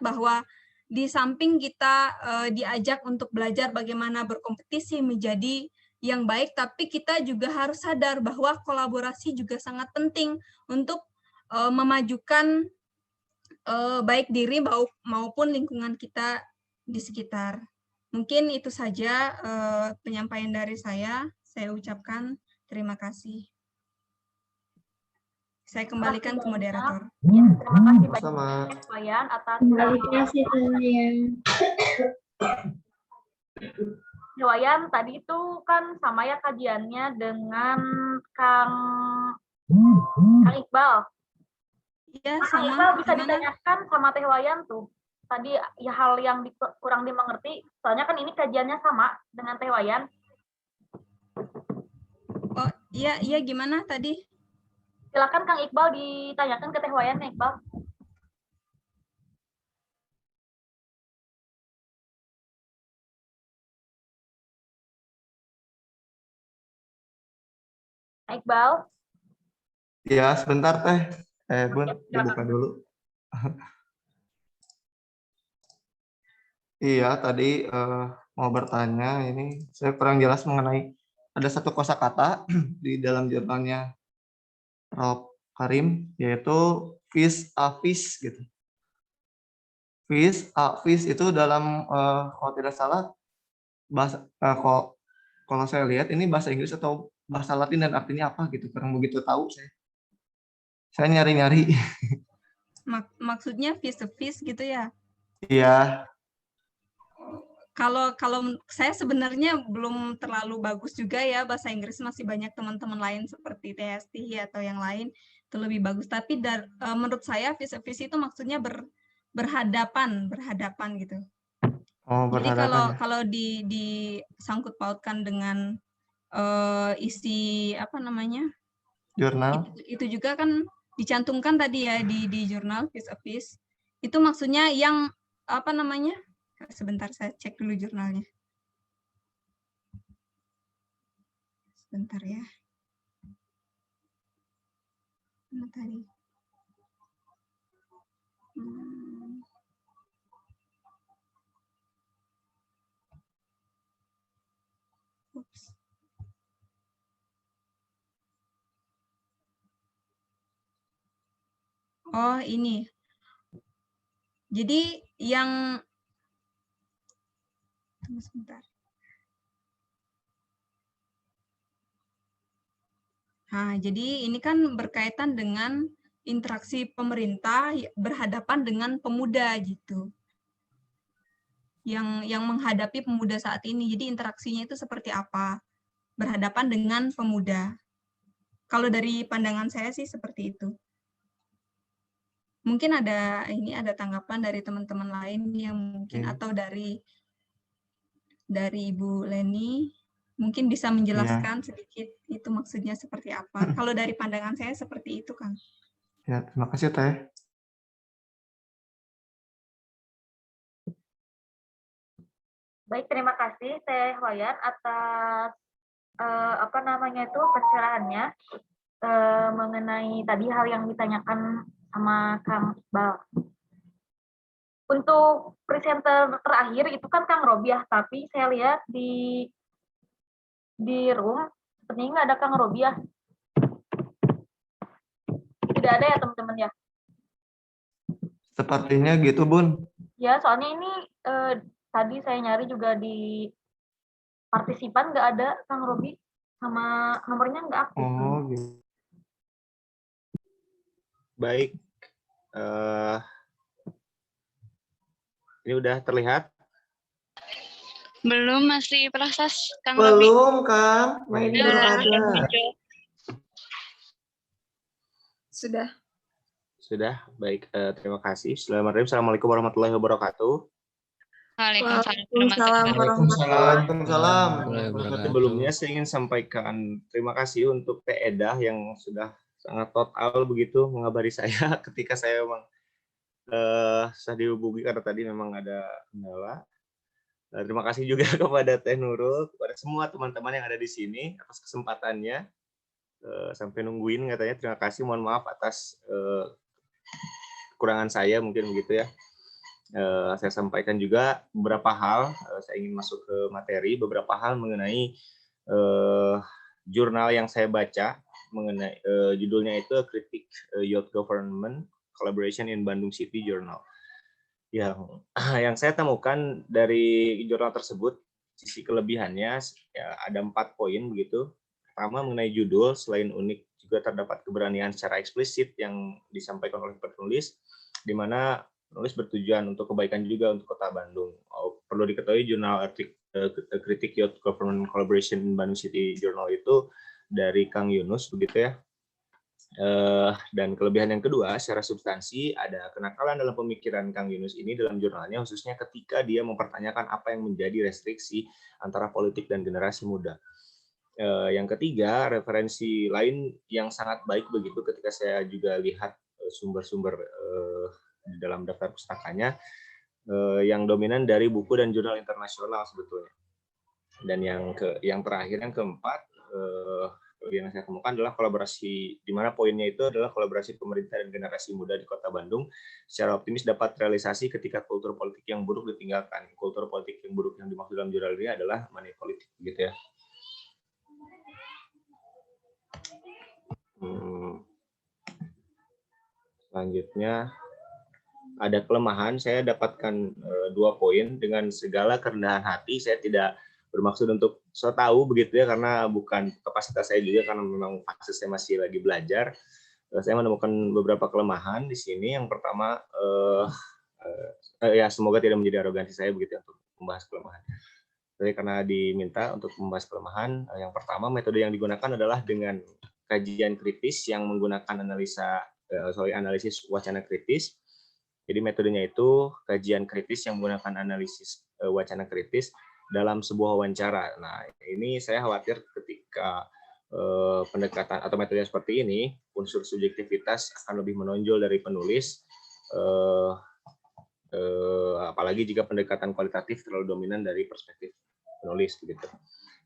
bahwa di samping kita diajak untuk belajar bagaimana berkompetisi menjadi yang baik, tapi kita juga harus sadar bahwa kolaborasi juga sangat penting untuk memajukan baik diri maupun lingkungan kita di sekitar. Mungkin itu saja penyampaian dari saya ucapkan terima kasih. Saya kembalikan ke moderator. Ya, terima kasih banyak Sama. Wayan atas Terima kasih, Wayan. Wayan, tadi itu kan sama ya kajiannya dengan Kang Iqbal. Iya, Kang sama. Iqbal bisa Gimana? ditanyakan sama Teh Wayan tuh. Tadi ya hal yang kurang dimengerti, soalnya kan ini kajiannya sama dengan Teh Wayan. Oh, iya gimana tadi? Silakan Kang Iqbal ditanyakan ke Teh Wayan, Iqbal. Iqbal. Ya, sebentar Teh. Bun, dibuka dulu. Iya, tadi mau bertanya, ini saya kurang jelas mengenai ada satu kosakata di dalam jurnalnya Prof. Karim, yaitu vis a vis gitu. Vis a vis itu dalam kalau tidak salah bahasa kalau saya lihat ini bahasa Inggris atau bahasa Latin dan artinya apa gitu, kurang begitu tahu saya. Saya nyari-nyari. Maksudnya vis a vis gitu ya? Iya. Kalau saya sebenarnya belum terlalu bagus juga ya bahasa Inggris, masih banyak teman-teman lain seperti TST atau yang lain itu lebih bagus. Tapi menurut saya vis a vis itu maksudnya berhadapan gitu. Oh, Jadi berhadapan ya. kalau disangkut pautkan dengan isi apa namanya Jurnal. itu juga kan dicantumkan tadi ya di jurnal vis a vis. Itu maksudnya yang apa namanya? Sebentar saya cek dulu jurnalnya. Sebentar ya. Mana tadi? Oops. Oh, ini. Jadi yang tunggu sebentar. Nah, jadi ini kan berkaitan dengan interaksi pemerintah berhadapan dengan pemuda gitu. Yang menghadapi pemuda saat ini. Jadi interaksinya itu seperti apa? Berhadapan dengan pemuda. Kalau dari pandangan saya sih seperti itu. Mungkin ada tanggapan dari teman-teman lain yang mungkin atau dari Ibu Leni mungkin bisa menjelaskan sedikit itu maksudnya seperti apa. Kalau dari pandangan saya seperti itu, Kang. Ya, terima kasih Teh. Baik, terima kasih Teh Wayan atas pencerahannya mengenai tadi hal yang ditanyakan sama Kang Iqbal. Untuk presenter terakhir itu kan Kang Robiah, tapi saya lihat di room sepertinya nggak ada Kang Robiah. Tidak ada ya teman-teman ya? Sepertinya gitu, Bun. Ya, soalnya ini tadi saya nyari juga di partisipan nggak ada Kang Robi, sama nomornya nggak aktif. Oh, gitu. Baik. Ini udah terlihat? Belum, masih proses, Kang Robi. Belum, Kang. Nah, ini baru ada. Sudah. Baik, terima kasih. Assalamualaikum warahmatullahi wabarakatuh. Waalaikumsalam. Sebelumnya saya ingin sampaikan terima kasih untuk Teh Edah yang sudah sangat total begitu mengabari saya ketika saya memang susah dihubungi karena tadi memang ada kendala. Terima kasih juga kepada Teh Nurul, kepada semua teman-teman yang ada di sini atas kesempatannya. Sampai nungguin katanya, terima kasih, mohon maaf atas kekurangan saya mungkin begitu ya. Saya sampaikan juga beberapa hal, saya ingin masuk ke materi, beberapa hal mengenai jurnal yang saya baca, mengenai judulnya itu Critique Youth Government Collaboration in Bandung City Journal. Yang saya temukan dari jurnal tersebut, sisi kelebihannya ya, ada 4 poin begitu. Pertama mengenai judul, selain unik juga terdapat keberanian secara eksplisit yang disampaikan oleh penulis, di mana penulis bertujuan untuk kebaikan juga untuk Kota Bandung. Perlu diketahui jurnal Critic Youth Government Collaboration Bandung City Journal itu dari Kang Yunus begitu ya. Dan kelebihan yang kedua secara substansi ada kenakalan dalam pemikiran Kang Yunus ini dalam jurnalnya, khususnya ketika dia mempertanyakan apa yang menjadi restriksi antara politik dan generasi muda. Yang ketiga, referensi lain yang sangat baik begitu ketika saya juga lihat sumber-sumber di dalam daftar pustakanya yang dominan dari buku dan jurnal internasional sebetulnya. Dan yang terakhir, yang keempat, yang saya temukan adalah kolaborasi, di mana poinnya itu adalah kolaborasi pemerintah dan generasi muda di Kota Bandung secara optimis dapat realisasi ketika kultur politik yang buruk ditinggalkan. Kultur politik yang buruk yang dimaksud dalam jurnal ini adalah money politik, gitu ya. Selanjutnya ada kelemahan, saya dapatkan 2 poin. Dengan segala kerendahan hati, saya tidak bermaksud untuk so tahu begitu ya, karena bukan kapasitas saya juga, karena memang fase saya masih lagi belajar. Saya menemukan beberapa kelemahan di sini. Yang pertama, ya semoga tidak menjadi arogansi saya begitu ya, untuk membahas kelemahan. Jadi karena diminta untuk membahas kelemahan, yang pertama metode yang digunakan adalah dengan kajian kritis yang menggunakan analisis wacana kritis. Jadi metodenya itu kajian kritis yang menggunakan analisis wacana kritis dalam sebuah wawancara. Nah, ini saya khawatir ketika pendekatan atau metode seperti ini, unsur subjektivitas akan lebih menonjol dari penulis, apalagi jika pendekatan kualitatif terlalu dominan dari perspektif penulis, begitu.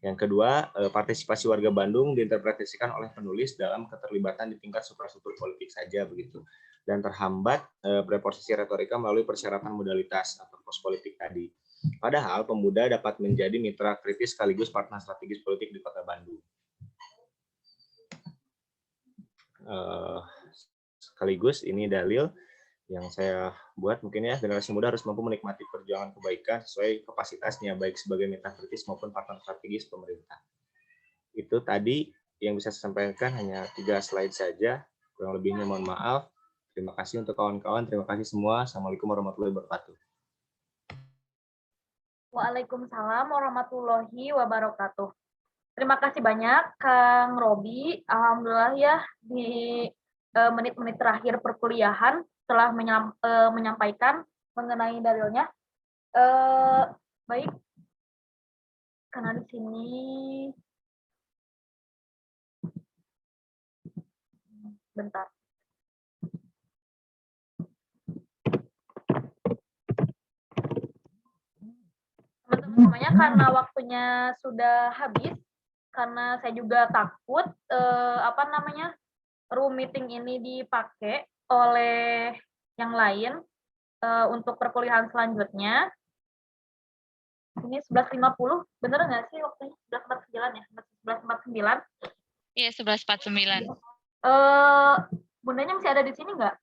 Yang kedua, partisipasi warga Bandung diinterpretasikan oleh penulis dalam keterlibatan di tingkat suprastruktur politik saja, begitu, dan terhambat preposisi retorika melalui persyaratan modalitas atau pos politik tadi. Padahal pemuda dapat menjadi mitra kritis sekaligus partner strategis politik di Kota Bandung. Sekaligus ini dalil yang saya buat, mungkin ya, generasi muda harus mampu menikmati perjuangan kebaikan sesuai kapasitasnya, baik sebagai mitra kritis maupun partner strategis pemerintah. Itu tadi yang bisa saya sampaikan, hanya 3 slide saja, kurang lebihnya mohon maaf. Terima kasih untuk kawan-kawan, terima kasih semua. Assalamualaikum warahmatullahi wabarakatuh. Waalaikumsalam warahmatullahi wabarakatuh. Terima kasih banyak Kang Robi. Alhamdulillah ya, di menit-menit terakhir perkuliahan telah menyampaikan mengenai dalilnya. Baik, karena di sini bentar. Teman-teman semuanya, karena waktunya sudah habis, karena saya juga takut room meeting ini dipakai oleh yang lain untuk perkuliahan selanjutnya. Ini 11.50, bener nggak sih waktunya? 11.49 ya? 11.49? Iya, 11.49. Bundanya masih ada di sini nggak?